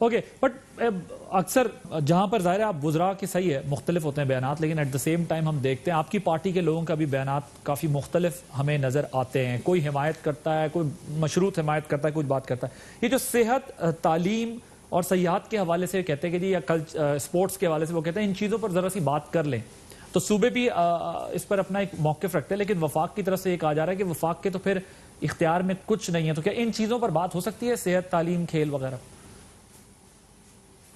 Okay but اکثر جہاں پر ظاہر ہے آپ وزراء کی صحیح ہے مختلف ہوتے ہیں بیانات، لیکن ایٹ دا سیم ٹائم ہم دیکھتے ہیں آپ کی پارٹی کے لوگوں کا بھی بیانات کافی مختلف ہمیں نظر آتے ہیں. کوئی حمایت کرتا ہے، کوئی مشروط حمایت کرتا ہے، کچھ بات کرتا ہے. یہ جو صحت، تعلیم اور سیاحت کے حوالے سے کہتے ہیں کہ جی، یا اسپورٹس کے حوالے سے وہ کہتے ہیں ان چیزوں پر ذرا سی بات کر لیں، تو صوبے بھی اس پر اپنا ایک موقف رکھتے ہیں، لیکن وفاق کی طرف سے یہ کہا جا رہا ہے کہ وفاق کے تو پھر اختیار میں کچھ نہیں ہے. تو کیا ان چیزوں پر بات ہو سکتی ہے، صحت، تعلیم، کھیل وغیرہ؟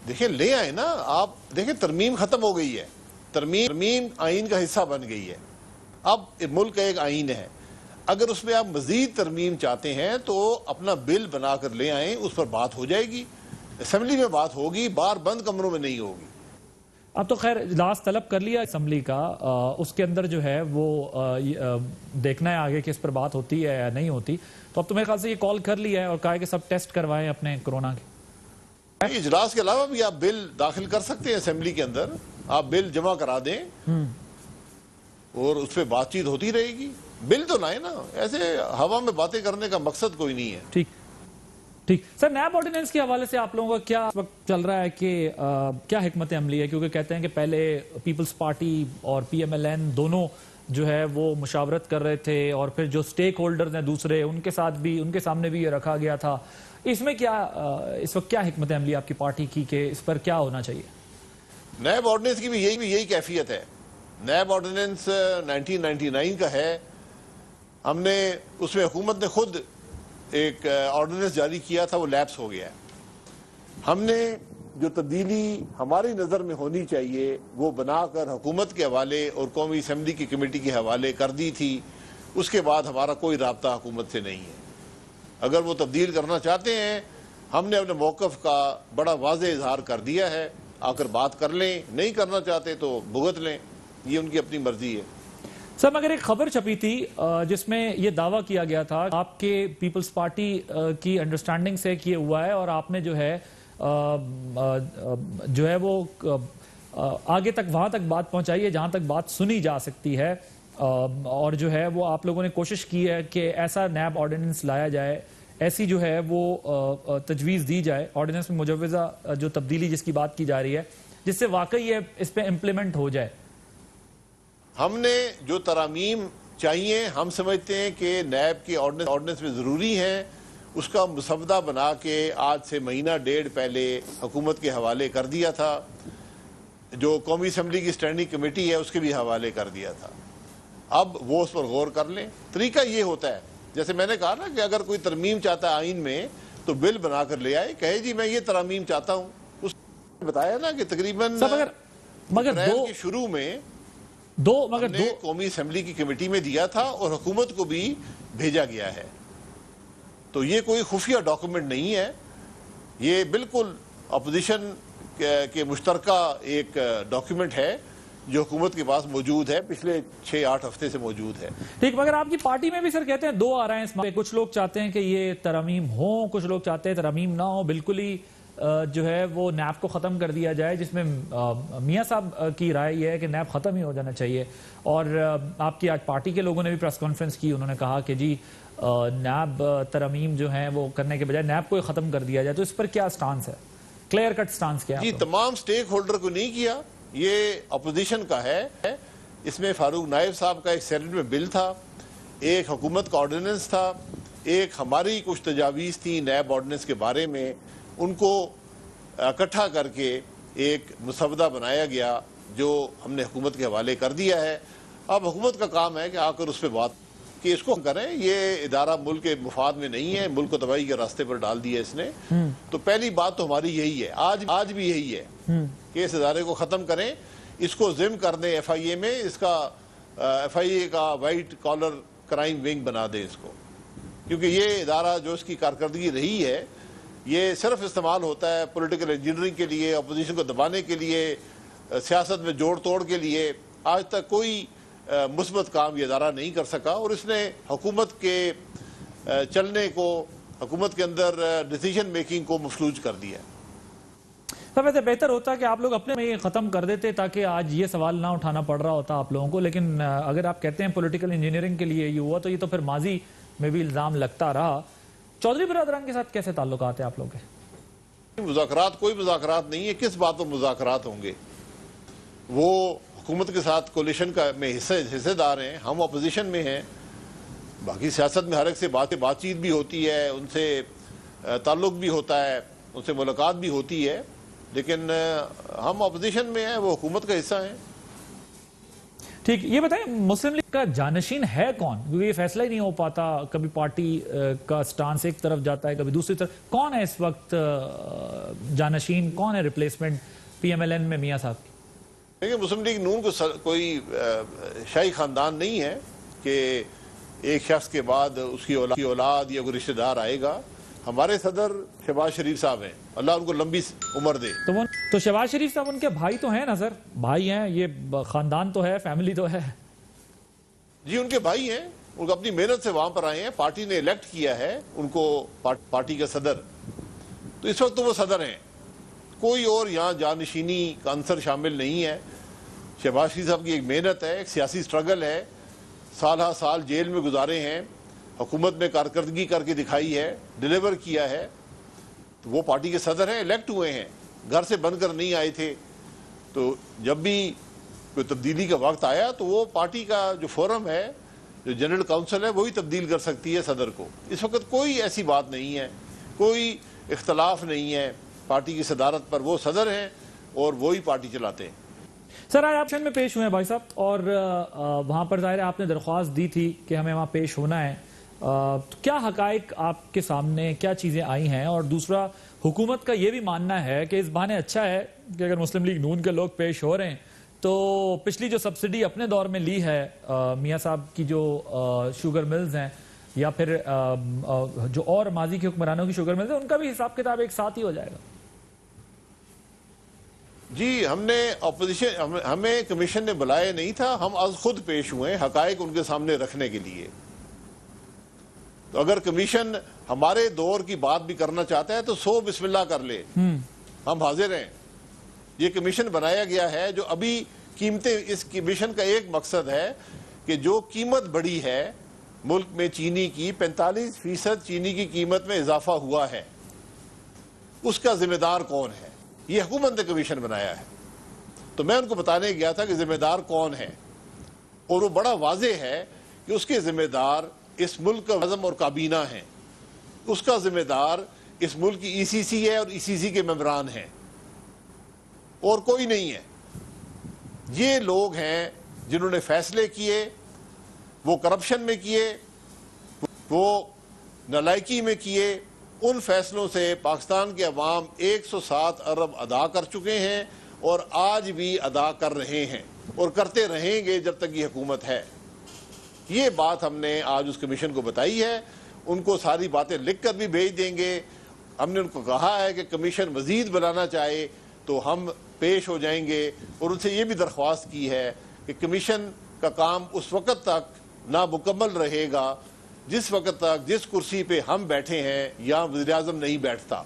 دیکھیں لے آئے نا آپ. دیکھیں ترمیم ختم ہو گئی ہے، ترمیم آئین کا حصہ بن گئی ہے. اب ملک کا ایک آئین ہے، اگر اس میں آپ مزید ترمیم چاہتے ہیں تو اپنا بل بنا کر لے آئیں، اس پر بات ہو جائے گی، اسمبلی میں بات ہوگی، بار بند کمروں میں نہیں ہوگی. اب تو خیر اجلاس طلب کر لیا اسمبلی کا، اس کے اندر جو ہے وہ دیکھنا ہے آگے کہ اس پر بات ہوتی ہے یا نہیں ہوتی. تو اب تو میرے خیال سے یہ کال کر لیا ہے اور کہا ہے کہ سب ٹیسٹ کروائیں اپنے کورونا کے. اجلاس کے علاوہ بھی آپ بل داخل کر سکتے ہیں اسمبلی کے اندر، آپ بل جمع کرا دیں اور اس پہ بات چیت ہوتی رہے گی. بل تو لائیں نا، ایسے ہوا میں باتیں کرنے کا مقصد کوئی نہیں ہے. ٹھیک سر، نیب آرڈیننس کے حوالے سے آپ لوگوں کا کیا وقت چل رہا ہے کہ کیا حکمت عملی ہے؟ کیونکہ کہتے ہیں کہ پہلے پیپلز پارٹی اور پی ایم ایل این دونوں جو ہے وہ مشاورت کر رہے تھے، اور پھر جو سٹیک ہولڈرز ہیں دوسرے ان کے سامنے بھی یہ رکھا گیا تھا. اس میں کیا اس وقت کیا حکمت عملی آپ کی پارٹی کی کہ اس پر کیا ہونا چاہیے؟ نیب آرڈیننس کی بھی یہی کیفیت ہے. نیب آرڈیننس 1999 کا ہے. ہم نے اس میں حکومت نے خود ایک آرڈیننس جاری کیا تھا، وہ لیپس ہو گیا ہے. ہم نے جو تبدیلی ہماری نظر میں ہونی چاہیے وہ بنا کر حکومت کے حوالے اور قومی اسمبلی کی کمیٹی کے حوالے کر دی تھی. اس کے بعد ہمارا کوئی رابطہ حکومت سے نہیں ہے. اگر وہ تبدیل کرنا چاہتے ہیں، ہم نے اپنے موقف کا بڑا واضح اظہار کر دیا ہے، آ کر بات کر لیں. نہیں کرنا چاہتے تو بھگت لیں، یہ ان کی اپنی مرضی ہے. سر مگر ایک خبر چھپی تھی جس میں یہ دعویٰ کیا گیا تھا آپ کے پیپلز پارٹی کی انڈرسٹینڈنگ سے کیے ہوا ہے، اور آپ نے جو ہے وہ آگے تک وہاں تک بات پہنچائی ہے جہاں تک بات سنی جا سکتی ہے، اور جو ہے وہ آپ لوگوں نے کوشش کی ہے کہ ایسا نیب آرڈیننس لایا جائے، ایسی جو ہے وہ تجویز دی جائے آرڈیننس میں مجوزہ جو تبدیلی جس کی بات کی جا رہی ہے، جس سے واقعی یہ اس پہ امپلیمنٹ ہو جائے. ہم نے جو ترامیم چاہیے ہم سمجھتے ہیں کہ نیب کی آرڈیننس میں ضروری ہیں، اس کا مسودہ بنا کے آج سے مہینہ ڈیڑھ پہلے حکومت کے حوالے کر دیا تھا. جو قومی اسمبلی کی اسٹینڈنگ کمیٹی ہے اس کے بھی حوالے کر دیا تھا. اب وہ اس پر غور کر لیں. طریقہ یہ ہوتا ہے، جیسے میں نے کہا نا کہ اگر کوئی ترمیم چاہتا ہے آئین میں تو بل بنا کر لے آئے، کہے جی میں یہ ترامیم چاہتا ہوں. اس نے بتایا نا کہ تقریباً اپریل کے شروع میں ہم نے قومی اسمبلی کی کمیٹی میں دیا تھا اور حکومت کو بھی بھیجا گیا ہے. تو یہ کوئی خفیہ ڈاکومنٹ نہیں ہے، یہ بالکل اپوزیشن کے مشترکہ ایک ڈاکومنٹ ہے جو حکومت کے پاس موجود ہے، پچھلے 6-8 ہفتے سے موجود ہے. ٹھیک، مگر آپ کی پارٹی میں بھی سر کہتے ہیں دو آ رہے ہیں اس میں، کچھ لوگ چاہتے ہیں کہ یہ ترامیم ہوں، کچھ لوگ چاہتے ہیں ترامیم نہ ہو، بالکل ہی جو ہے وہ نیب کو ختم کر دیا جائے، جس میں میاں صاحب کی رائے یہ ہے کہ نیب ختم ہی ہو جانا چاہیے. اور آپ کی آج پارٹی کے لوگوں نے بھی پریس کانفرنس کی، انہوں نے کہا کہ جی نیب ترامیم جو ہیں وہ کرنے کے بجائے نیب کو ختم کر دیا جائے. تو اس پر کیا سٹانس ہے، کلیئر کٹ سٹانس کیا ہے؟ جی تمام سٹیک ہولڈر کو نہیں کیا، یہ اپوزیشن کا ہے. اس میں فاروق نائب صاحب کا ایک سینیٹ میں بل تھا، ایک حکومت کا آرڈیننس تھا، ایک ہماری کچھ تجاویز تھیں نیب آرڈیننس کے بارے میں، ان کو اکٹھا کر کے ایک مسودہ بنایا گیا جو ہم نے حکومت کے حوالے کر دیا ہے. اب حکومت کا کام ہے کہ آ کر اس پہ بات کہ اس کو کریں. یہ ادارہ ملک کے مفاد میں نہیں ہے، ملک کو تباہی کے راستے پر ڈال دیا اس نے. تو پہلی بات تو ہماری یہی ہے، آج بھی یہی ہے کہ اس ادارے کو ختم کریں، اس کو ضم کر دیں ایف آئی اے میں، اس کا ایف آئی اے کا وائٹ کالر کرائم ونگ بنا دیں اس کو. کیونکہ یہ ادارہ جو اس کی کارکردگی رہی ہے یہ صرف استعمال ہوتا ہے پولیٹیکل انجینئرنگ کے لیے، اپوزیشن کو دبانے کے لیے، سیاست میں جوڑ توڑ کے لیے. آج تک کوئی مثبت کام یہ ادارہ نہیں کر سکا، اور اس نے حکومت کے چلنے کو، حکومت کے اندر ڈیسیژن میکنگ کو مفلوج کر دیا. سب ایسے بہتر ہوتا کہ آپ لوگ اپنے میں یہ ختم کر دیتے تاکہ آج یہ سوال نہ اٹھانا پڑ رہا ہوتا آپ لوگوں کو. لیکن اگر آپ کہتے ہیں پولیٹیکل انجینئرنگ کے لیے یہ ہوا تو یہ تو پھر ماضی میں بھی الزام لگتا رہا. چودھری برادران کے ساتھ کیسے تعلقات ہیں آپ لوگوں کے؟ جی تمام سٹیک ہولڈر کو نہیں کیا، یہ اپوزیشن کا ہے. اس میں فاروق نائب صاحب کا ایک سینیٹ میں بل تھا، ایک حکومت کا آرڈیننس تھا، ایک ہماری کچھ تجاویز تھیں نیب آرڈیننس کے بارے میں، ان کو مذاکرات کوئی مذاکرات نہیں ہے. کس بات پر مذاکرات ہوں گے؟ وہ حکومت کے ساتھ کولیشن کا میں حصے دار ہیں, ہم اپوزیشن میں ہیں. باقی سیاست میں ہر ایک سے بات چیت بھی ہوتی ہے, ان سے تعلق بھی ہوتا ہے, ان سے ملاقات بھی ہوتی ہے, لیکن ہم اپوزیشن میں ہیں, وہ حکومت کا حصہ ہیں. ٹھیک, یہ بتائیں مسلم لیگ کا جانشین ہے کون؟ کیونکہ یہ فیصلہ ہی نہیں ہو پاتا, کبھی پارٹی کا سٹانس ایک طرف جاتا ہے, کبھی دوسری طرف. کون ہے اس وقت جانشین, کون ہے replacement P M L N میں میاں صاحب کی؟ دیکھیں, مسلم لیگ نون کو کوئی شاہی خاندان نہیں ہے کہ ایک شخص کے بعد اس کی اولاد یا کوئی رشتہ دار آئے گا. ہمارے صدر شہباز شریف صاحب ہیں, اللہ ان کو لمبی عمر دے. تو شہباز شریف صاحب ان کے بھائی تو ہیں نا سر, بھائی ہیں, یہ خاندان تو ہے, فیملی تو ہے. جی ان کے بھائی ہیں, ان کو اپنی محنت سے وہاں پر آئے ہیں, پارٹی نے الیکٹ کیا ہے ان کو پارٹی کا صدر, تو اس وقت تو وہ صدر ہیں. کوئی اور یہاں جانشینی کا عنصر شامل نہیں ہے. شہباز شریف صاحب کی ایک محنت ہے, ایک سیاسی سٹرگل ہے, سالہ سال جیل میں گزارے ہیں, حکومت میں کارکردگی کر کے دکھائی ہے, ڈیلیور کیا ہے. تو وہ پارٹی کے صدر ہیں, الیکٹ ہوئے ہیں, گھر سے بن کر نہیں آئے تھے. تو جب بھی کوئی تبدیلی کا وقت آیا تو وہ پارٹی کا جو فورم ہے, جو جنرل کاؤنسل ہے, وہی تبدیل کر سکتی ہے صدر کو. اس وقت کوئی ایسی بات نہیں ہے, کوئی اختلاف نہیں ہے پارٹی کی صدارت پر. وہ صدر ہیں اور وہی پارٹی چلاتے ہیں. سر آج آپشن میں پیش ہوئے ہیں بھائی صاحب, اور وہاں پر ظاہر ہے آپ نے درخواست دی تھی کہ ہمیں وہاں پیش ہونا ہے. کیا حقائق آپ کے سامنے, کیا چیزیں آئی ہیں؟ اور دوسرا, حکومت کا یہ بھی ماننا ہے کہ اس بہانے اچھا ہے کہ اگر مسلم لیگ نون کے لوگ پیش ہو رہے ہیں تو پچھلی جو سبسڈی اپنے دور میں لی ہے میاں صاحب کی, جو شوگر ملز ہیں یا پھر جو اور ماضی کے حکمرانوں کی شوگر ملز ہیں, ان کا بھی حساب کتاب ایک ساتھ ہی ہو جائے گا. جی ہم نے اپوزیشن, ہمیں کمیشن نے بلایا نہیں تھا, ہم از خود پیش ہوئے حقائق ان کے سامنے رکھنے کے لیے. تو اگر کمیشن ہمارے دور کی بات بھی کرنا چاہتا ہے تو سو بسم اللہ کر لے, ہم حاضر ہیں. یہ کمیشن بنایا گیا ہے جو ابھی قیمتیں, اس کمیشن کا ایک مقصد ہے کہ جو قیمت بڑھی ہے ملک میں چینی کی, 45% چینی کی قیمت میں اضافہ ہوا ہے, اس کا ذمہ دار کون ہے؟ یہ حکومت نے کمیشن بنایا ہے. تو میں ان کو بتانے گیا تھا کہ ذمہ دار کون ہے, اور وہ بڑا واضح ہے کہ اس کے ذمہ دار اس ملک کا عزم اور کابینہ ہیں. اس کا ذمہ دار اس ملک کی ای سی سی ہے اور ای سی سی کے ممبران ہیں, اور کوئی نہیں ہے. یہ لوگ ہیں جنہوں نے فیصلے کیے, وہ کرپشن میں کیے, وہ نالائکی میں کیے. ان فیصلوں سے پاکستان کے عوام 107 ارب ادا کر چکے ہیں, اور آج بھی ادا کر رہے ہیں, اور کرتے رہیں گے جب تک یہ حکومت ہے. یہ بات ہم نے آج اس کمیشن کو بتائی ہے. ان کو ساری باتیں لکھ کر بھی بھیج دیں گے. ہم نے ان کو کہا ہے کہ کمیشن مزید بلانا چاہے تو ہم پیش ہو جائیں گے, اور ان سے یہ بھی درخواست کی ہے کہ کمیشن کا کام اس وقت تک نامکمل رہے گا جس وقت تک جس کرسی پہ ہم بیٹھے ہیں یہاں وزیر اعظم نہیں بیٹھتا,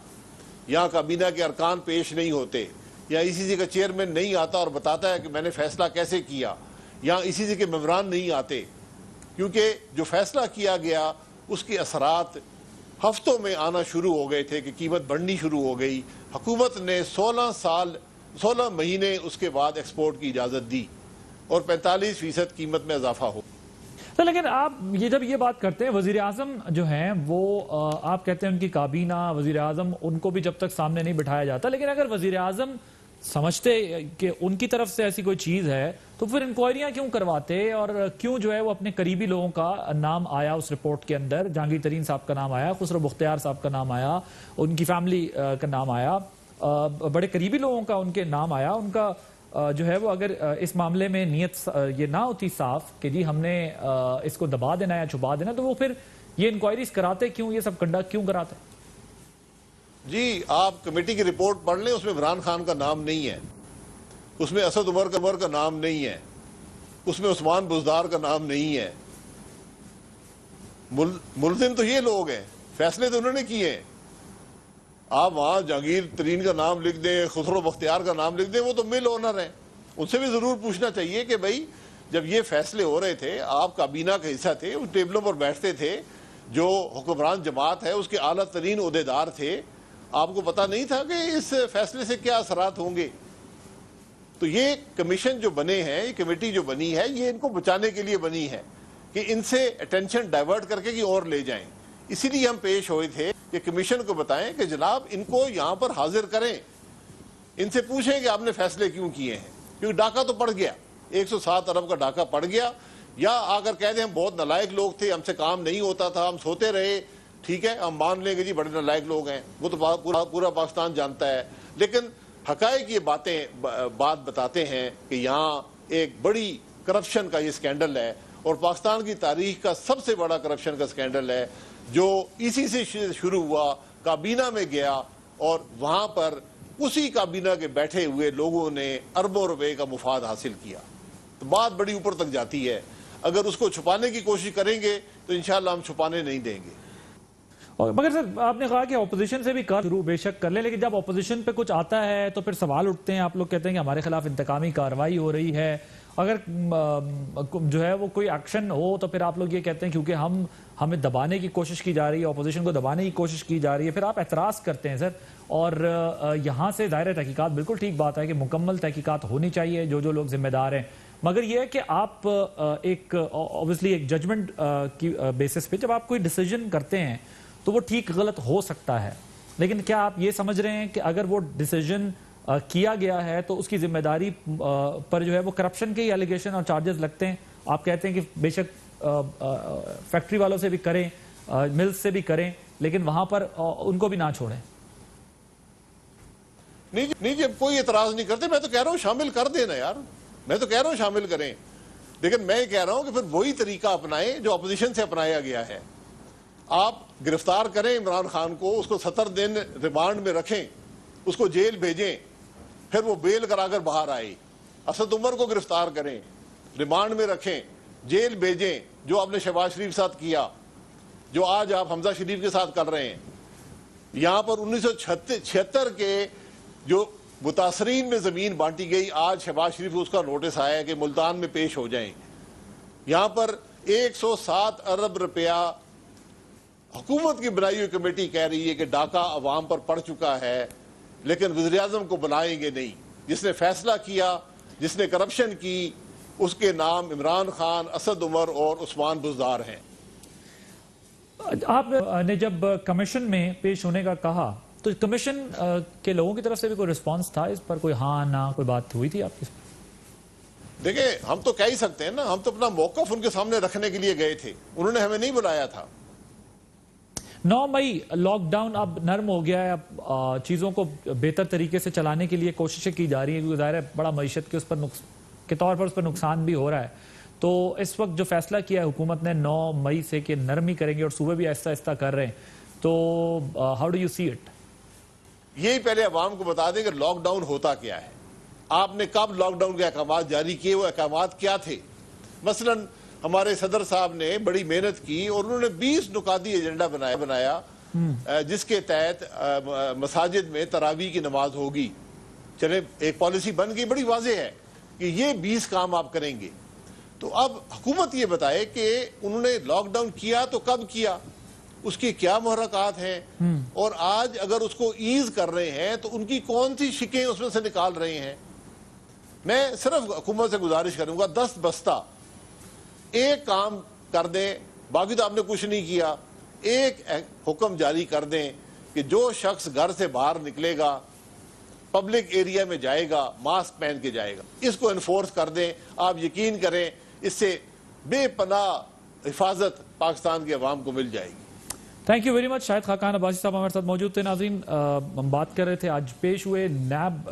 یہاں کابینہ کے ارکان پیش نہیں ہوتے, یا ای سی سی کا چیئرمین نہیں آتا اور بتاتا ہے کہ میں نے فیصلہ کیسے کیا, یہاں ای سی سی کے ممبران نہیں آتے. کیونکہ جو فیصلہ کیا گیا اس کے اثرات ہفتوں میں آنا شروع ہو گئے تھے کہ قیمت بڑھنی شروع ہو گئی. حکومت نے 16 مہینے اس کے بعد ایکسپورٹ کی اجازت دی, اور 45% قیمت میں اضافہ ہو. لیکن آپ جب یہ بات کرتے ہیں, وزیر اعظم جو ہیں وہ آپ کہتے ہیں ان کی کابینہ, وزیر اعظم, ان کو بھی جب تک سامنے نہیں بٹھایا جاتا. لیکن اگر وزیر اعظم سمجھتے کہ ان کی طرف سے ایسی کوئی چیز ہے تو پھر انکوائریاں کیوں کرواتے, اور کیوں جو ہے وہ اپنے قریبی لوگوں کا نام آیا اس رپورٹ کے اندر, جہانگیر ترین صاحب کا نام آیا, خسرو بختیار صاحب کا نام آیا, ان کی فیملی کا نام آیا, بڑے قریبی لوگوں کا ان کے نام آیا. ان کا جو ہے وہ اگر اس معاملے میں نیت یہ نہ ہوتی صاف کہ جی ہم نے اس کو دبا دینا یا چھپا دینا, تو وہ پھر یہ انکوائریز کراتے کیوں, یہ سب کنڈکٹ کیوں کراتے؟ جی آپ کمیٹی کی رپورٹ پڑھ لیں, اس میں عمران خان کا نام نہیں ہے, اس میں اسد عمر کا نام نہیں ہے, اس میں عثمان بزدار کا نام نہیں ہے. ملزم تو یہ لوگ ہیں, فیصلے تو انہوں نے کیے ہیں. آپ وہاں جہانگیر ترین کا نام لکھ دیں, خسرو بختیار کا نام لکھ دیں, وہ تو مل اونر ہیں. ان سے بھی ضرور پوچھنا چاہیے کہ بھائی جب یہ فیصلے ہو رہے تھے, آپ کابینہ کا حصہ تھے, اس ٹیبلوں پر بیٹھتے تھے, جو حکمران جماعت ہے اس کے اعلیٰ ترین عہدیدار تھے, آپ کو پتا نہیں تھا کہ اس فیصلے سے کیا اثرات ہوں گے؟ تو یہ کمیشن جو بنے ہیں، یہ کمیٹی جو بنی ہے، یہ ان کو بچانے کے لیے بنی ہے کہ ان سے اٹینشن ڈائیورٹ کر کے کہ اور لے جائیں. اسی لیے ہم پیش ہوئے تھے کہ کمیشن کو بتائیں کہ جناب ان کو یہاں پر حاضر کریں، ان سے پوچھیں کہ آپ نے فیصلے کیوں کیے ہیں، کیونکہ ڈاکہ تو پڑ گیا، 107 ارب کا ڈاکہ پڑ گیا. یا آ کر کہہ دیں ہم بہت نالائق لوگ تھے، ہم سے کام نہیں ہوتا تھا، ہم سوتے رہے، ٹھیک ہے، ہم مان لیں گے جی بڑے نالائق لوگ ہیں، وہ تو پورا پاکستان جانتا ہے. لیکن حقائق یہ بات بتاتے ہیں کہ یہاں ایک بڑی کرپشن کا یہ سکینڈل ہے، اور پاکستان کی تاریخ کا سب سے بڑا کرپشن کا سکینڈل ہے، جو اسی سے شروع ہوا، کابینہ میں گیا اور وہاں پر اسی کابینہ کے بیٹھے ہوئے لوگوں نے اربوں روپے کا مفاد حاصل کیا. تو بات بڑی اوپر تک جاتی ہے. اگر اس کو چھپانے کی کوشش کریں گے تو انشاءاللہ ہم چھپانے نہیں دیں گے. مگر سر آپ نے کہا کہ اپوزیشن سے بھی شروع بے شک کر لیں، لیکن جب اپوزیشن پہ کچھ آتا ہے تو پھر سوال اٹھتے ہیں، آپ لوگ کہتے ہیں کہ ہمارے خلاف انتقامی کارروائی ہو رہی ہے. اگر جو ہے وہ کوئی ایکشن ہو تو پھر آپ لوگ یہ کہتے ہیں کیونکہ ہمیں دبانے کی کوشش کی جا رہی ہے، اپوزیشن کو دبانے کی کوشش کی جا رہی ہے، پھر آپ اعتراض کرتے ہیں سر. اور یہاں سے ظاہر تحقیقات، بالکل ٹھیک بات ہے کہ مکمل تحقیقات ہونی چاہیے جو لوگ ذمہ دار ہیں، مگر یہ ہے کہ آپ ایک اوبویسلی ایک ججمنٹ کی بیسس پہ جب آپ کوئی ڈیسیجن کرتے ہیں تو وہ ٹھیک غلط ہو سکتا ہے، لیکن کیا آپ یہ سمجھ رہے ہیں کہ اگر وہ ڈیسیجن کیا گیا ہے تو اس کی ذمہ داری پر جو ہے وہ کرپشن کے ایلیگیشن اور چارجز لگتے ہیں؟ آپ کہتے ہیں کہ بے شک فیکٹری والوں سے بھی کریں، ملز سے بھی کریں، لیکن وہاں پر ان کو بھی نہ چھوڑیں. نہیں جب کوئی اعتراض نہیں کرتے، میں تو کہہ رہا ہوں شامل کر دینا یار، میں تو کہہ رہا ہوں شامل کریں، لیکن میں کہہ رہا ہوں کہ پھر وہی طریقہ اپنائیں جو اپوزیشن سے اپنایا گیا ہے. آپ گرفتار کریں عمران خان کو، اس کو 70 دن ریمانڈ میں رکھیں، اس کو جیل بھیجیں، پھر وہ بیل کرا کر باہر آئے. اسد عمر کو گرفتار کریں، ریمانڈ میں رکھیں، جیل بھیجیں، جو آپ نے شہباز شریف کے ساتھ کیا، جو آج آپ حمزہ شریف کے ساتھ کر رہے ہیں. یہاں پر 1976 کے جو متاثرین میں زمین بانٹی گئی، آج شہباز شریف کو اس کا نوٹس آیا ہے کہ ملتان میں پیش ہو جائیں. یہاں پر 107 ارب روپیہ حکومت کی بنائی ہوئی کمیٹی کہہ رہی ہے کہ ڈاکہ عوام پر پڑ چکا ہے، لیکن وزیراعظم کو بلائیں گے نہیں. جس نے فیصلہ کیا، جس نے کرپشن کی، اس کے نام عمران خان، اسد عمر اور عثمان بزدار ہیں. آپ نے جب کمیشن میں پیش ہونے کا کہا تو کمیشن کے لوگوں کی طرف سے بھی کوئی ریسپانس تھا اس پر؟ کوئی ہاں نہ کوئی بات ہوئی تھی آپ کی؟ دیکھیں ہم تو کہہ ہی سکتے ہیں نا، ہم تو اپنا موقف ان کے سامنے رکھنے کے لیے گئے تھے، انہوں نے ہمیں نہیں بلایا تھا. 9 مئی لاک ڈاؤن اب نرم ہو گیا ہے، اب چیزوں کو بہتر طریقے سے چلانے کے لیے کوششیں کی جا رہی ہیں، کیونکہ ظاہر ہے بڑا معیشت کے طور پر اس پر نقصان بھی ہو رہا ہے. تو اس وقت جو فیصلہ کیا ہے حکومت نے 9 مئی سے کہ نرمی کریں گے اور صوبے بھی آہستہ آہستہ کر رہے ہیں، تو how do you see it? یہی پہلے عوام کو بتا دیں کہ لاک ڈاؤن ہوتا کیا ہے، آپ نے کب لاک ڈاؤن کے احکامات جاری کیے، وہ احکامات کیا تھے. مثلا ہمارے صدر صاحب نے بڑی محنت کی اور انہوں نے 20 نکاتی ایجنڈا بنایا جس کے تحت مساجد میں تراویح کی نماز ہوگی. چلے ایک پالیسی بن گئی، بڑی واضح ہے کہ یہ 20 کام آپ کریں گے. تو اب حکومت یہ بتائے کہ انہوں نے لاک ڈاؤن کیا تو کب کیا، اس کی کیا محرکات ہیں، اور آج اگر اس کو ایز کر رہے ہیں تو ان کی کون سی شکیں اس میں سے نکال رہے ہیں. میں صرف حکومت سے گزارش کروں گا 10 بستہ ایک کام کر دیں، باقی تو آپ نے کچھ نہیں کیا. ایک حکم جاری کر دیں کہ جو شخص گھر سے باہر نکلے گا، پبلک ایریا میں جائے گا، ماسک پہن کے جائے گا، اس کو انفورس کر دیں. آپ یقین کریں اس سے بے پناہ حفاظت پاکستان کے عوام کو مل جائے گی. Thank you very much. Shahid Khaqan Abbasi صاحب ہمارے ساتھ موجود تھے. ناظرین ہم بات کر رہے تھے آج پیش ہوئے نیب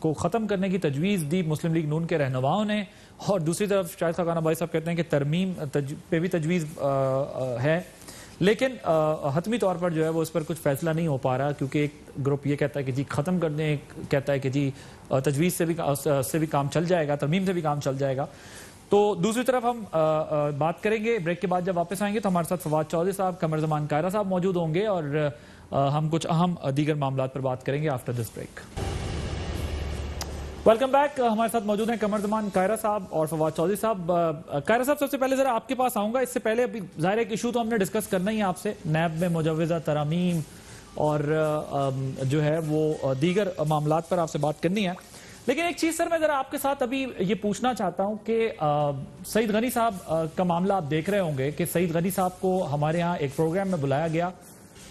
کو ختم کرنے کی تجویز دی مسلم لیگ نون کے رہنماؤں نے، اور دوسری طرف شاہد خاقان عباسی صاحب کہتے ہیں کہ ترمیم پہ بھی تجویز ہے، لیکن حتمی طور پر جو ہے وہ اس پر کچھ فیصلہ نہیں ہو پا رہا، کیونکہ ایک گروپ یہ کہتا ہے کہ جی ختم کر دیں، ایک کہتا ہے کہ جی تجویز سے بھی کام چل جائے گا، ترمیم سے بھی کام چل جائے گا. تو دوسری طرف ہم بات کریں گے بریک کے بعد. جب واپس آئیں گے تو ہمارے ساتھ فواد چودھری صاحب، قمر زمان کائرہ صاحب موجود ہوں گے، اور ہم کچھ اہم دیگر معاملات پر بات کریں گے after this break. Welcome back. ہمارے ساتھ موجود ہیں قمر زمان کائرہ صاحب اور فواد چودھری صاحب. کائرہ صاحب سب سے پہلے ذرا آپ کے پاس آؤں گا. اس سے پہلے ابھی ظاہر ایک ایشو تو ہم نے ڈسکس کرنا ہی ہے آپ سے، نیب میں مجوزہ ترامیم اور جو ہے وہ دیگر معاملات پر آپ سے بات کرنی ہے. لیکن ایک چیز سر میں ذرا آپ کے ساتھ ابھی یہ پوچھنا چاہتا ہوں کہ سعید غنی صاحب کا معاملہ آپ دیکھ رہے ہوں گے کہ سعید غنی صاحب کو ہمارے ہاں ایک پروگرام میں بلایا گیا,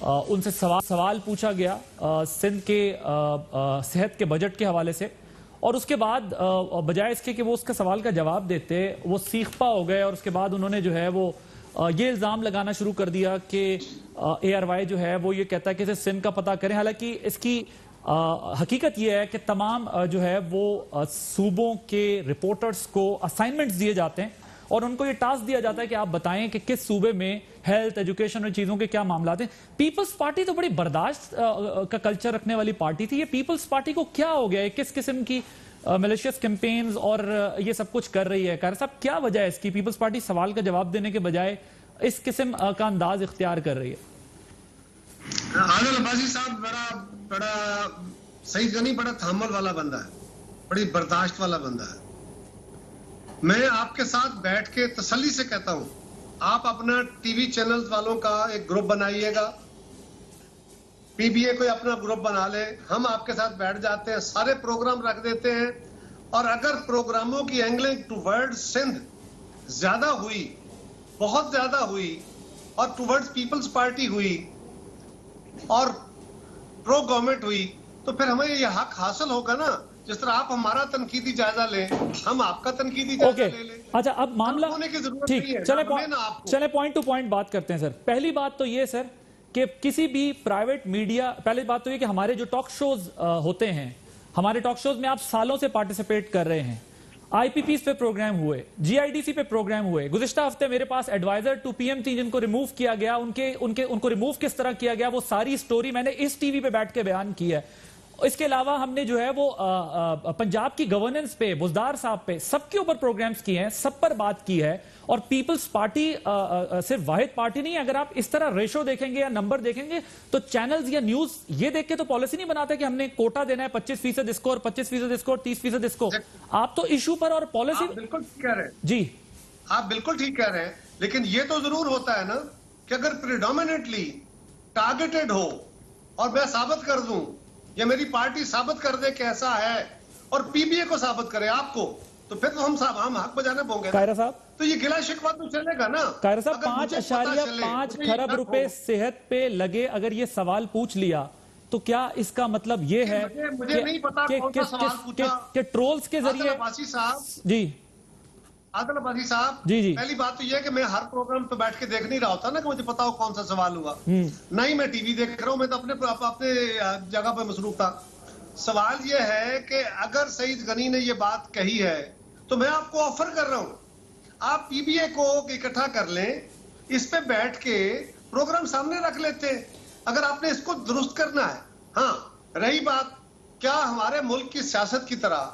ان سے سوال پوچھا گیا سندھ کے صحت کے بجٹ کے حوالے سے, اور اس کے بعد بجائے اس کے کہ وہ اس کا سوال کا جواب دیتے وہ سیخپا ہو گئے, اور اس کے بعد انہوں نے جو ہے وہ یہ الزام لگانا شروع کر دیا کہ ARY جو ہے وہ یہ کہتا ہے کہ اسے سندھ کا پتہ کریں. حالانکہ اس کی حقیقت یہ ہے کہ تمام جو ہے وہ صوبوں کے رپورٹرز کو اسائنمنٹس دیے جاتے ہیں اور ان کو یہ ٹاسک دیا جاتا ہے کہ آپ بتائیں کہ کس صوبے میں ہیلتھ ایجوکیشن اور چیزوں کے کیا معاملات ہیں. پیپلز پارٹی تو بڑی برداشت کا کلچر رکھنے والی پارٹی تھی, یہ پیپلز پارٹی کو کیا ہو گیا ہے؟ کس قسم کی ملیشیس کیمپینز اور یہ سب کچھ کر رہی ہے؟ قاہر صاحب کیا وجہ ہے اس کی؟ پیپلز پارٹی سوال کا جواب دینے کے بجائے اس قسم کا انداز اختیار کر رہی ہے. عادل عباسی صاحب بڑا سعید غنی بڑا تحمل والا بندہ ہے, بڑی برداشت والا بندہ ہے. میں آپ کے ساتھ بیٹھ کے تسلی سے کہتا ہوں, آپ اپنا ٹی وی چینلز والوں کا ایک گروپ بنائیے گا, PBA کوئی اپنا گروپ بنا لے, ہم آپ کے ساتھ بیٹھ جاتے ہیں, سارے پروگرام رکھ دیتے ہیں, اور اگر پروگراموں کی اینگلنگ ٹوورڈ سندھ زیادہ ہوئی, بہت زیادہ ہوئی, اور ٹوورڈ پیپلز پارٹی ہوئی اور پرو گورنمنٹ ہوئی, تو پھر ہمیں یہ حق حاصل ہوگا نا. جس طرح آپ ہمارا تنقیدی جائزہ لیں, ہم آپ کا تنقیدی جائزہ لے لیں. اچھا, اب معاملہ ٹھیک, چلے پوائنٹ ٹو پوائنٹ بات کرتے ہیں سر. پہلی بات تو یہ سر کہ کسی بھی پرائیویٹ میڈیا, پہلی بات تو یہ کہ ہمارے جو ٹاک شوز ہوتے ہیں, ہمارے ٹاک شوز میں آپ سالوں سے پارٹیسپیٹ کر رہے ہیں. IPPs پہ پروگرام ہوئے, GIDC پہ پروگرام ہوئے. گزشتہ ہفتے میرے پاس ایڈوائزر ٹو PM تھی جن کو ریموو کیا گیا, ان کو ریموو کس طرح کیا گیا, وہ ساری سٹوری میں نے اس ٹی وی پہ بیٹھ کے بیان کی ہے. اس کے علاوہ ہم نے جو ہے وہ پنجاب کی گورننس پہ, بزدار صاحب پہ, سب کے اوپر پروگرامز کیے ہیں, سب پر بات کی ہے. اور پیپلز پارٹی صرف واحد پارٹی نہیں ہے. اگر آپ اس طرح ریشو دیکھیں گے یا نمبر دیکھیں گے تو چینلز یا نیوز یہ دیکھ کے تو پالیسی نہیں بناتے کہ ہم نے کوٹا دینا ہے 25% اس کو اور 25% اس کو اور 30% اس کو. آپ تو ایشو پر اور پالیسی بالکل ٹھیک کہہ رہے ہیں. جی آپ بالکل ٹھیک کہہ رہے ہیں, لیکن یہ تو ضرور ہوتا ہے نا کہ اگر پریڈومیننٹلی ٹارگیٹڈ ہو اور میں ثابت کر دوں یا میری پارٹی ثابت کر دے کہ ایسا ہے اور PBA کو ثابت کرے آپ کو, تو پھر تو ہم حق بجانے پہنچ گے. قاہرہ صاحب تو یہ گلہ شکوہ تو چلے گا نا. قاہرہ صاحب 5.5 کھرب روپے صحت پہ لگے, اگر یہ سوال پوچھ لیا تو کیا اس کا مطلب یہ ہے کہ ٹرولز کے ذریعے. جی عادل عباسی صاحب, پہلی بات تو یہ ہے کہ میں ہر پروگرام پہ بیٹھ کے دیکھ نہیں رہا ہوتا نا کہ مجھے پتا ہو کون سا سوال ہوا. نہ ہی میں ٹی وی دیکھ رہا ہوں, میں تو اپنے جگہ پہ مصروف تھا. سوال یہ ہے کہ اگر سعید غنی نے یہ بات کہی ہے تو میں آپ کو آفر کر رہا ہوں, آپ PBA کو اکٹھا کر لیں, اس پہ بیٹھ کے پروگرام سامنے رکھ لیتے ہیں اگر آپ نے اس کو درست کرنا ہے. ہاں, رہی بات کیا ہمارے ملک کی سیاست کی طرح,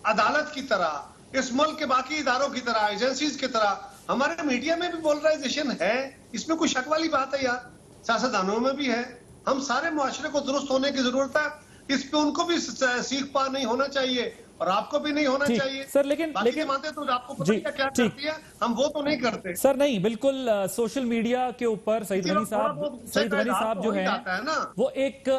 عدالت کی طرح, اس ملک کے باقی اداروں کی طرح, ایجنسیز کی طرح ہمارے میڈیا میں بھی پولرائزیشن ہے, اس میں کوئی شک والی بات ہے یار, سیاستدانوں میں بھی ہے. ہم سارے معاشرے کو درست ہونے کی ضرورت ہے, اس پہ ان کو بھی سیکھ پا نہیں ہونا چاہیے اور آپ کو بھی نہیں ہونا چاہیے. سر لیکن تو آپ کو پتہ کیا کرتی ہے, ہم وہ تو نہیں کرتے سر. نہیں, بالکل سوشل میڈیا کے اوپر سعید غنی صاحب جو ہیں وہ ایک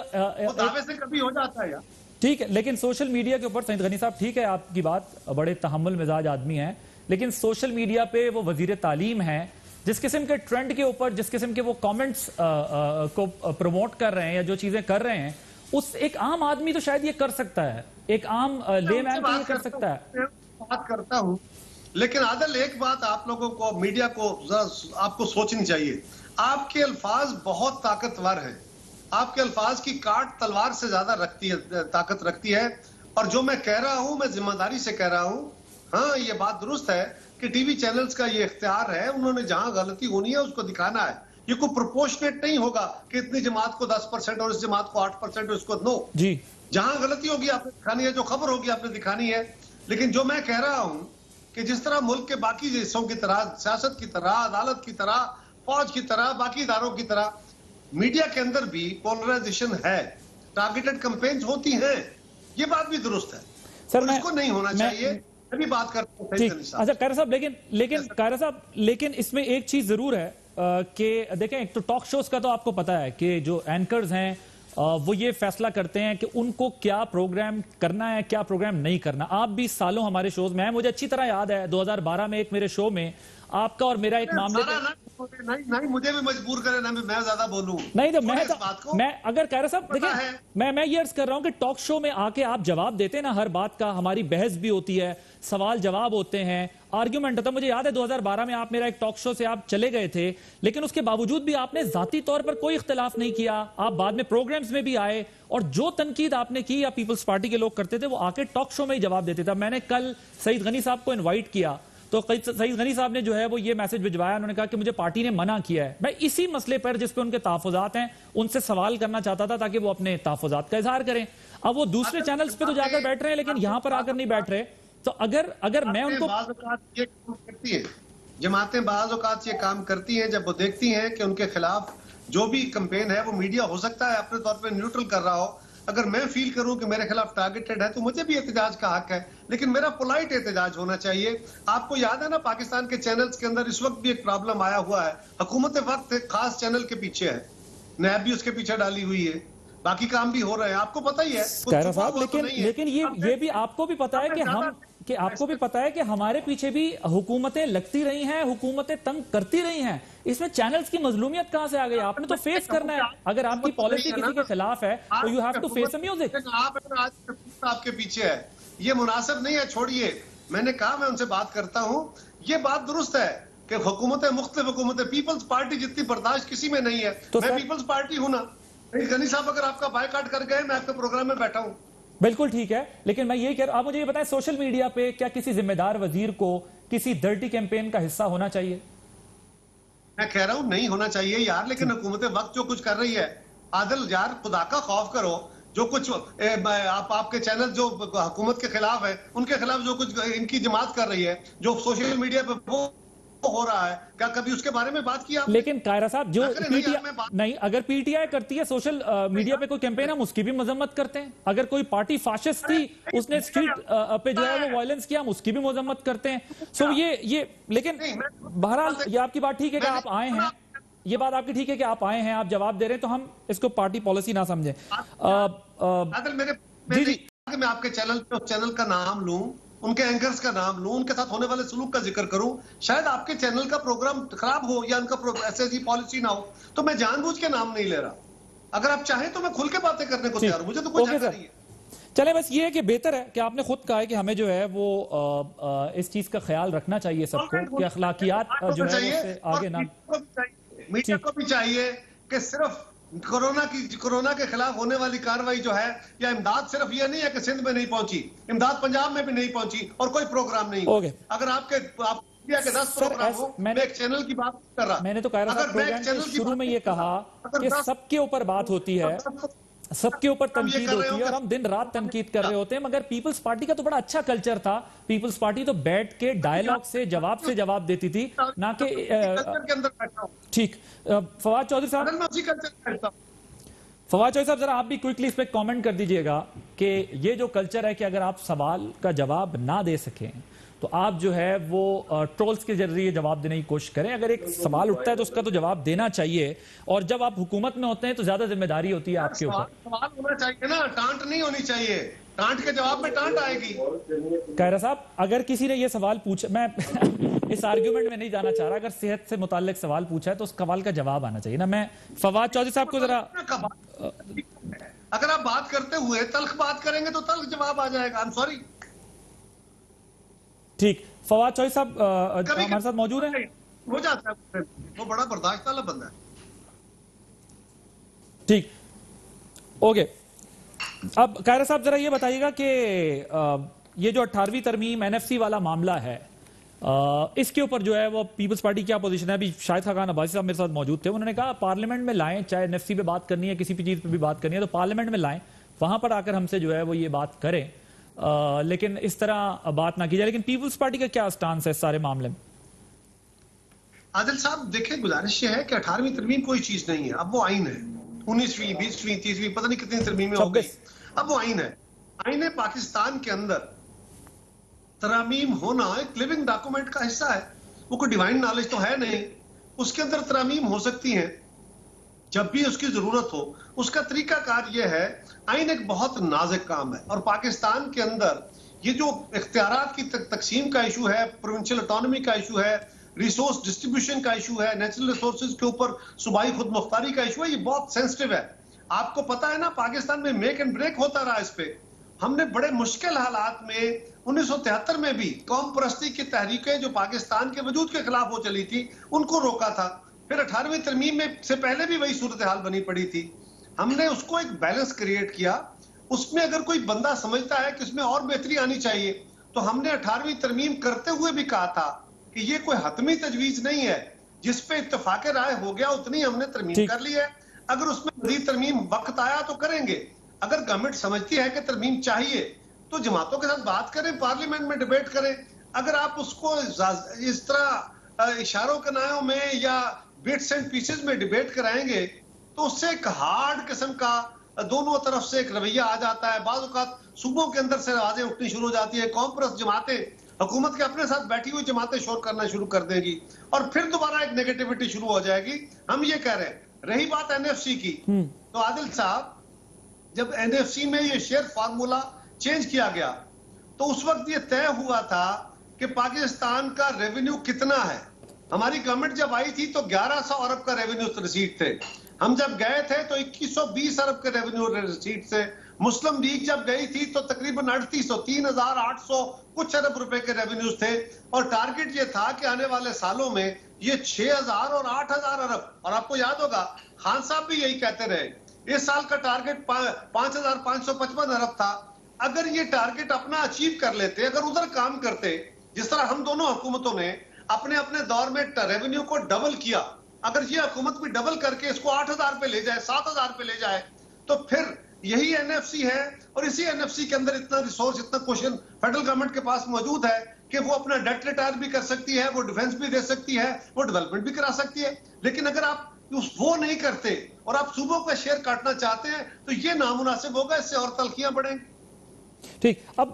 دعوے سے کبھی ہو جاتا ہے یار. ٹھیک ہے, لیکن سوشل میڈیا کے اوپر سعید غنی صاحب, ٹھیک ہے آپ کی بات, بڑے تحمل مزاج آدمی ہیں, لیکن سوشل میڈیا پہ وہ وزیر تعلیم ہیں, جس قسم کے ٹرینڈ کے اوپر, جس قسم کے وہ کامنٹس کو پروموٹ کر رہے ہیں یا جو چیزیں کر رہے ہیں, اس ایک عام آدمی تو شاید یہ کر سکتا ہے, ایک عام لے مین تو یہ کر سکتا ہے. بات کرتا ہوں, لیکن عادل ایک بات آپ لوگوں کو, میڈیا کو آپ کو سوچنی چاہیے. آپ کے الفاظ بہت طاقتور ہیں, آپ کے الفاظ کی کاٹ تلوار سے زیادہ طاقت رکھتی ہے, اور جو میں کہہ رہا ہوں میں ذمہ داری سے کہہ رہا ہوں. ہاں, یہ بات درست ہے کہ ٹی وی چینلز کا یہ اختیار ہے, انہوں نے جہاں غلطی ہونی ہے اس کو دکھانا ہے. یہ کوئی پروپورشنیٹ نہیں ہوگا کہ اتنی جماعت کو 10% اور اس جماعت کو 8% اور اس کو 9. جی, جہاں غلطی ہوگی آپ نے دکھانی ہے, جو خبر ہوگی آپ نے دکھانی ہے. لیکن جو میں کہہ رہا ہوں کہ جس طرح ملک کے باقی حصوں کی طرح, سیاست کی طرح, عدالت کی طرح, فوج کی طرح, باقی اداروں کی طرح, میڈیا کے اندر بھی پولرائزیشن ہے, ٹارگیٹڈ کمپینز ہوتی ہیں, یہ بات بھی درست ہے. سر, اس کو نہیں ہونا چاہیے. ابھی بات کرتے ہیں. اچھا قاہر صاحب, لیکن اس میں ایک چیز ضرور ہے کہ دیکھیں, ایک تو ٹاک شوز کا تو آپ کو پتا ہے کہ جو اینکرز ہیں وہ یہ فیصلہ کرتے ہیں کہ ان کو کیا پروگرام کرنا ہے کیا پروگرام نہیں کرنا. آپ بھی سالوں ہمارے شوز میں ہیں, مجھے اچھی طرح یاد ہے 2012 میں ایک میرے شو میں آپ کا اور میرا ایک معاملے نہیں مجھے بھی مجبور کرے نا میں زیادہ بولوں. نہیں تو میں اگر کہہ رہا صاحب دیکھیں میں یہ عرض کر رہا ہوں کہ ٹاک شو میں آ کے آپ جواب دیتے ہیں نا ہر بات کا, ہماری بحث بھی ہوتی ہے, سوال جواب ہوتے ہیں, آرگیومنٹ ہوتا ہے. مجھے یاد ہے 2012 میں آپ میرا ایک ٹاک شو سے آپ چلے گئے تھے, لیکن اس کے باوجود بھی آپ نے ذاتی طور پر کوئی اختلاف نہیں کیا. آپ بعد میں پروگرامز میں بھی آئے اور جو تنقید آپ نے کی یا پیپلز پارٹی کے لوگ کرتے تھے وہ آ کے ٹاک شو میں ہی جواب دیتے تھے. میں نے کل سعید غنی صاحب کو انوائٹ کیا تو سعید غنی صاحب نے جو ہے وہ یہ میسج بھجوایا, انہوں نے کہا کہ مجھے پارٹی نے منع کیا ہے. میں اسی مسئلے پر جس پہ ان کے تحفظات ہیں ان سے سوال کرنا چاہتا تھا تاکہ وہ اپنے تحفظات کا اظہار کریں. اب وہ دوسرے چینلز پہ تو جا کر بیٹھ رہے ہیں لیکن یہاں پر آ کر نہیں بیٹھ رہے. تو اگر میں ان کو جماعتیں بعض اوقات یہ کام کرتی ہیں جب وہ دیکھتی ہیں کہ ان کے خلاف جو بھی کمپین ہے وہ میڈیا ہو سکتا ہے اپنے طور پہ نیوٹرل کر رہا ہو, اگر میں فیل کروں کہ میرے خلاف ٹارگیٹڈ ہے تو مجھے بھی احتجاج کا حق ہے, لیکن میرا پولائٹ احتجاج ہونا چاہیے. آپ کو یاد ہے نا پاکستان کے چینلز کے اندر اس وقت بھی ایک پرابلم آیا ہوا ہے, حکومت وقت ایک خاص چینل کے پیچھے ہے, نیب بھی اس کے پیچھے ڈالی ہوئی ہے, باقی کام بھی ہو رہے ہیں, آپ کو پتہ ہی ہے کہہ صاحب. لیکن یہ بھی آپ کو بھی پتا ہے کہ آپ کو بھی پتا ہے کہ ہمارے پیچھے بھی حکومتیں لگتی رہی ہیں, حکومتیں تنگ کرتی رہی ہیں. اس میں چینلز کی مظلومیت کہاں سے آ گئی؟ آپ نے تو فیس کرنا ہے. اگر آپ کی پالیسی کسی کے خلاف ہے تو you have to face a music. آپ کے پیچھے ہے, یہ مناسب نہیں ہے, چھوڑیے. میں نے کہا میں ان سے بات کرتا ہوں, یہ بات درست ہے کہ حکومتیں مختلف حکومتیں, پیپلز پارٹی جتنی برداشت کسی میں نہیں ہے. میں پیپلز پارٹی ہوں نا. غنی صاحب اگر آپ کا بائیکاٹ کر گئے میں آپ کے پروگرام میں بیٹھا ہوں. بالکل ٹھیک ہے, لیکن میں یہ کہہ رہا ہوں, آپ مجھے یہ بتائیں سوشل میڈیا پہ کیا کسی ذمہ دار وزیر کو کسی ڈرٹی کیمپین کا حصہ ہونا چاہیے؟ میں کہہ رہا ہوں نہیں ہونا چاہیے یار, لیکن حکومت وقت جو کچھ کر رہی ہے, عادل یار خدا کا خوف کرو. جو کچھ آپ کے چینل جو حکومت کے خلاف ہے ان کے خلاف جو کچھ ان کی جماعت کر رہی ہے جو سوشل میڈیا پہ وہ ہو رہا ہے, کیا کبھی اس کے بارے میں بات کیا؟ لیکن قاہرہ صاحب جو نہیں, اگر پی ٹی آئی کرتی ہے سوشل میڈیا پہ کوئی کیمپین ہم اس کی بھی مذمت کرتے ہیں. اگر کوئی پارٹی فاشسٹ تھی اس نے اسٹریٹ پہ جو ہے وہ وائلنس کیا ہم اس کی بھی مذمت کرتے ہیں. سو یہ لیکن بہرحال یہ آپ کی بات ٹھیک ہے کہ آپ آئے ہیں, یہ بات آپ کی ٹھیک ہے کہ آپ آئے ہیں, آپ جواب دے رہے ہیں, تو ہم اس کو پارٹی پالیسی نہ سمجھیں. میں آپ کے چینل کا نام لوں, ان کے اینکرز کا نام لوں, ان کے ساتھ ہونے والے سلوک کا ذکر کروں, شاید آپ کے چینل کا پروگرام خراب ہو یا ان کا ایسی پالیسی نہ ہو, تو میں جان بوجھ کے نام نہیں لے رہا. اگر آپ چاہیں تو میں کھل کے باتیں کرنے کو تیار ہوں, مجھے تو کوئی جھگڑا نہیں ہے. چلے بس یہ ہے کہ بہتر ہے کہ آپ نے خود کہا ہے کہ ہمیں جو ہے وہ اس چیز کا خیال رکھنا چاہیے سب کو کہ اخلاقیات جو ہے اس سے آگے نہ. میڈیا کو بھی چاہیے کہ صرف کورونا کے خلاف ہونے والی کاروائی جو ہے یا امداد صرف یہ نہیں ہے کہ سندھ میں نہیں پہنچی, امداد پنجاب میں بھی نہیں پہنچی اور کوئی پروگرام نہیں. اگر آپ کے 10 پروگرام ہو, میں ایک چینل کی بات کر رہا. میں نے تو قاہرہ صاحب پروگرام کے شروع میں یہ کہا کہ سب کے اوپر بات ہوتی ہے, سب کے اوپر تنقید ہوتی ہے اور ہم دن رات تنقید کر رہے ہوتے ہیں. مگر پیپلز پارٹی کا تو بڑا اچھا کلچر تھا. پیپلز پارٹی تو بیٹھ کے ڈائیلاگ سے جواب دیتی تھی, نہ کہ ٹھیک. فواد چودھری صاحب ذرا آپ بھی کوئکلی اس پہ کامنٹ کر دیجئے گا کہ یہ جو کلچر ہے کہ اگر آپ سوال کا جواب نہ دے سکیں تو آپ جو ہے وہ ٹرولز کے ذریعے جواب دینے کی کوشش کریں. اگر ایک سوال اٹھتا ہے تو اس کا تو جواب دینا چاہیے, اور جب آپ حکومت میں ہوتے ہیں تو زیادہ ذمہ داری ہوتی ہے آپ کے اوپر. سوال ہونا چاہیے نا, ٹانٹ نہیں ہونی چاہیے. ٹانٹ کے جواب میں ٹانٹ آئے گی. قاہرہ صاحب اگر کسی نے یہ سوال پوچھا, میں اس آرگیومنٹ میں نہیں جانا چاہ رہا, اگر صحت سے متعلق سوال پوچھا ہے تو اس سوال کا جواب آنا چاہیے نا. میں فواد چودھری صاحب کو ذرا, اگر آپ بات کرتے ہوئے تلخ بات کریں گے تو تلخ جواب آ جائے گا. I'm sorry. ٹھیک. فواد چودھری صاحب ہمارے ساتھ موجود ہیں. ہو جاتا ہے, وہ بڑا برداشت والا بندہ ہے. ٹھیک, اوکے. اب قاہرہ صاحب ذرا یہ بتائیے گا کہ یہ جو 18ویں ترمیم NFC والا معاملہ ہے, اس کے اوپر جو ہے وہ پیپلز پارٹی کیا پوزیشن ہے؟ ابھی شاہد خاقان عباسی صاحب میرے ساتھ موجود تھے, انہوں نے کہا پارلیمنٹ میں لائیں, چاہے NFC پہ بات کرنی ہے کسی بھی چیز پہ بھی بات کرنی ہے تو پارلیمنٹ میں لائیں, وہاں پر آ کر ہم سے جو ہے وہ یہ بات کریں, لیکن اس طرح بات نہ کی جائے. لیکن پیپلز پارٹی کا کیا سٹانس ہے اس سارے معاملے میں؟ عادل صاحب دیکھیں, گزارش یہ ہے کہ 18ویں ترمیم کوئی چیز نہیں ہے, اب وہ آئین ہے. 19ویں 20ویں 30ویں پتہ نہیں کتنی ترمیمیں ہو گئی, اب وہ آئین ہے. آئین پاکستان کے اندر ترامیم ہونا ایک لیونگ ڈاکومنٹ کا حصہ ہے. وہ کوئی ڈیوائن نالج تو ہے نہیں, اس کے اندر ترامیم ہو سکتی ہیں. جب بھی اس کی ضرورت ہو. اس کا طریقہ کار یہ ہے, آئین ایک بہت نازک کام ہے, اور پاکستان کے اندر یہ جو اختیارات کی تقسیم کا ایشو ہے, پروونشل اٹانومی کا ایشو ہے, ریسورس ڈسٹریبیوشن کا ایشو ہے, نیچرل ریسورسز کے اوپر صوبائی خود مختاری کا ایشو ہے, یہ بہت سینسٹیو ہے. آپ کو پتا ہے نا, پاکستان میں میک اینڈ بریک ہوتا رہا اس پہ. ہم نے بڑے مشکل حالات میں 1973 میں بھی قوم پرستی کی تحریکیں جو پاکستان کے وجود کے خلاف ہو چلی تھی, ان کو روکا تھا. پھر 18ویں ترمیم میں سے پہلے بھی وہی صورتحال بنی پڑی تھی. ہم نے اس کو ایک بیلنس کریٹ کیا. اس میں اگر کوئی بندہ سمجھتا ہے کہ اس میں اور بہتری آنی چاہیے, تو ہم نے 18ویں ترمیم کرتے ہوئے بھی کہا تھا کہ یہ کوئی حتمی تجویز نہیں ہے, جس پہ اتفاق رائے ہو گیا اتنی ہم نے ترمیم کر لی ہے. اگر اس میں مزید ترمیم وقت آیا تو کریں گے. اگر گورنمنٹ سمجھتی ہے کہ ترمیم چاہیے تو جماعتوں کے ساتھ بات کریں, پارلیمنٹ میں ڈیبیٹ کریں. اگر آپ اس کو اس طرح اشاروں کنایوں میں یا بٹس اینڈ پیسز میں ڈیبیٹ کرائیں گے تو اس سے ایک ہارڈ قسم کا دونوں طرف سے ایک رویہ آ جاتا ہے. بعض اوقات صوبوں کے اندر سے آوازیں اٹھنی شروع ہو جاتی ہے, قوم پرست جماعتیں حکومت کے اپنے ساتھ بیٹھی ہوئی جماعتیں شور کرنا شروع کر دیں گی, اور پھر دوبارہ ایک نیگیٹیوٹی شروع ہو جائے گی. ہم یہ کہہ رہے ہیں. رہی بات NFC کی, تو عادل صاحب جب NFC میں یہ شیئر فارمولا چینج کیا گیا تو اس وقت یہ طے ہوا تھا کہ پاکستان کا ریونیو کتنا ہے. ہماری گورنمنٹ جب آئی تھی تو 1100 ارب کا ریونیو ریسیٹ تھے. ہم جب گئے تھے تو 2120 ارب کے ریونیو ریسیٹ سے. مسلم لیگ جب گئی تھی تو تقریباً 3800 کچھ ارب روپے کے ریونیوز تھے, اور ٹارگٹ یہ تھا کہ آنے والے سالوں میں یہ 6000 اور 8000 ارب. اور آپ کو یاد ہوگا خان صاحب بھی یہی کہتے رہے, اس سال کا ٹارگٹ 5555 ارب تھا. اگر یہ ٹارگٹ اپنا اچیو کر لیتے, اگر ادھر کام کرتے جس طرح ہم دونوں حکومتوں نے اپنے اپنے دور میں ریونیو کو ڈبل کیا, اگر یہ حکومت بھی ڈبل کر کے اس کو 8000 پہ لے جائے, 7000 پہ لے جائے, تو پھر یہی NFC ہے. اور اسی NFC کے اندر اتنا ریسورس, اتنا کوشن فیڈرل گورنمنٹ کے پاس موجود ہے کہ وہ اپنا ڈیٹ ریٹائر بھی کر سکتی ہے, وہ ڈیفنس بھی دے سکتی ہے, وہ ڈیولپمنٹ بھی کرا سکتی ہے. لیکن اگر آپ وہ نہیں کرتے اور آپ صوبوں کا شیئر کاٹنا چاہتے ہیں تو یہ نامناسب ہوگا, اس سے اور تلخیاں بڑھیں گی. ٹھیک. اب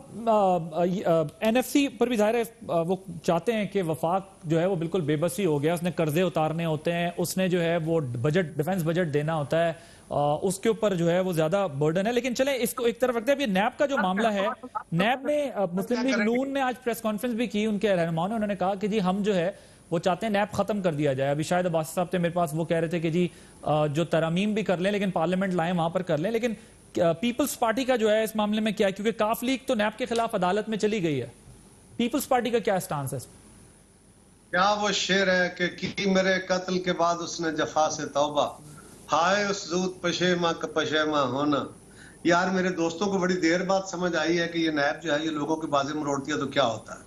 NFC پر بھی ظاہر ہے وہ چاہتے ہیں کہ وفاق جو ہے وہ بالکل بے بسی ہو گیا, اس نے قرضے اتارنے ہوتے ہیں, اس نے جو ہے وہ بجٹ, ڈیفنس بجٹ دینا ہوتا ہے, اس کے اوپر جو ہے وہ زیادہ برڈن ہے. لیکن چلیں اس کو ایک طرف رکھتے ہیں. اب یہ نیب کا جو معاملہ ہے, نیب نے, مسلم لیگ نون نے آج پریس کانفرنس بھی کی, ان کے رہنماؤں نے, انہوں نے کہا کہ جی ہم جو ہے وہ چاہتے ہیں نیب ختم کر دیا جائے. ابھی شاید عباس صاحب تھے میرے پاس, وہ کہہ رہے تھے کہ جی جو ترامیم بھی کر لیں لیکن پارلیمنٹ لائیں وہاں پر کر لیں. لیکن پیپلز پارٹی کا جو ہے اس معاملے میں کیا ہے, کیونکہ کاف لیگ تو نیب کے خلاف عدالت میں چلی گئی ہے, پیپلز پارٹی کا کیا سٹانس ہے؟ کیا وہ شعر ہے کہ کی میرے قتل کے بعد اس نے جفا سے توبہ, ہائے اس زود پشیماں کا پشیماں ہونا. یار میرے دوستوں کو بڑی دیر بعد سمجھ آئی ہے کہ یہ نیب جو ہے یہ لوگوں کی بازیں مروڑتی ہے تو کیا ہوتا ہے.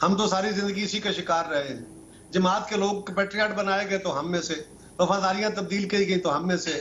ہم تو ساری زندگی اسی کا شکار رہے ہیں. جماعت کے لوگ پیٹریاٹ بنائے گئے تو ہم میں سے, وفاداریاں تبدیل کی گئی تو ہم میں سے,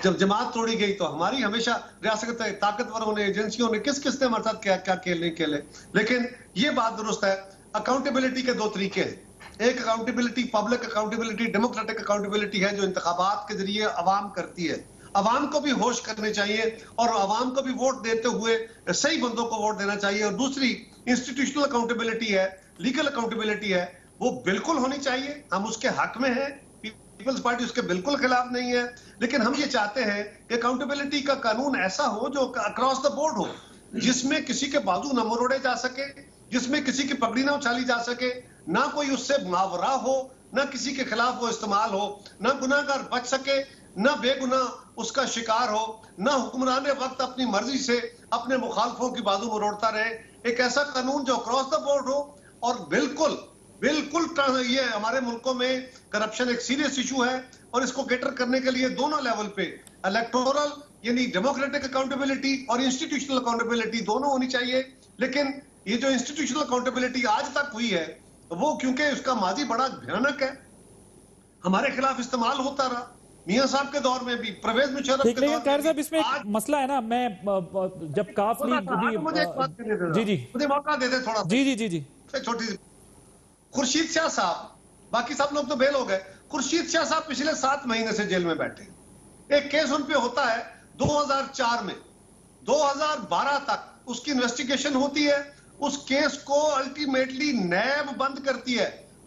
جب جماعت توڑی گئی تو ہماری ہمیشہ ریاست طاقتوروں نے, ایجنسیوں نے, کس نے ہمارے ساتھ کیا کھیلے. لیکن یہ بات درست ہے, اکاؤنٹیبلٹی کے دو طریقے ہیں. ایک accountability public accountability, democratic accountability ہے جو انتخابات کے ذریعے عوام کرتی ہے. عوام کو بھی ہوش کرنے چاہیے اور عوام کو بھی ووٹ دیتے ہوئے صحیح بندوں کو ووٹ دینا چاہیے. اور دوسری انسٹیٹیوشنل اکاؤنٹیبلٹی ہے, لیگل اکاؤنٹیبلٹی ہے, وہ بالکل ہونی چاہیے. ہم اس کے حق میں ہیں, پیپلز پارٹی اس کے بالکل خلاف نہیں ہے. لیکن ہم یہ چاہتے ہیں کہ اکاؤنٹیبلٹی کا قانون ایسا ہو جو اکراس دا بورڈ ہو, جس میں کسی کے بازو نہ مروڑے جا سکے, جس میں کسی کی پگڑی نہ اچھالی جا سکے, نہ کوئی اس سے ماورا ہو, نہ کسی کے خلاف وہ استعمال ہو, نہ گناہگار بچ سکے, نہ بے گناہ اس کا شکار ہو, نہ حکمران وقت اپنی مرضی سے اپنے مخالفوں کی بازو مروڑتا رہے. ایک ایسا قانون جو اکراس دا بورڈ ہو, اور بالکل یہ ہمارے ملکوں میں کرپشن ایک سیریس ایشو ہے, اور اس کو کیٹر کرنے کے لیے دونوں لیول پہ الیکٹورل یعنی ڈیموکریٹک اکاؤنٹیبلٹی اور انسٹیٹیوشنل اکاؤنٹیبلٹی دونوں ہونی چاہیے. لیکن یہ جو انسٹیٹیوشنل اکاؤنٹیبلٹی آج تک ہوئی ہے وہ کیونکہ اس کا ماضی بڑا بھیانک ہے, ہمارے خلاف استعمال ہوتا رہا. میاں صاحب کے دور میں بھی, پرویز مشرف کے دور میں بھی. اس میں ایک مسئلہ ہے نا, میں جب کاف لیگ, مجھے موقع دے دے تھوڑا. جی چھوٹی سی, خورشید شاہ صاحب, باقی سب لوگ تو بیل ہو گئے, خورشید شاہ صاحب پچھلے 7 مہینے سے جیل میں بیٹھے. ایک کیس ان پہ ہوتا ہے 2004 میں, 2012 تک اس کی انویسٹیگیشن ہوتی ہے. اس کیس کو الٹیمیٹلی نیب بند کرتی ہے.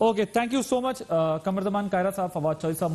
اوکے، تھینک یو سو مچ قمر زمان قاہرہ صاحب، فواد چودھری صاحب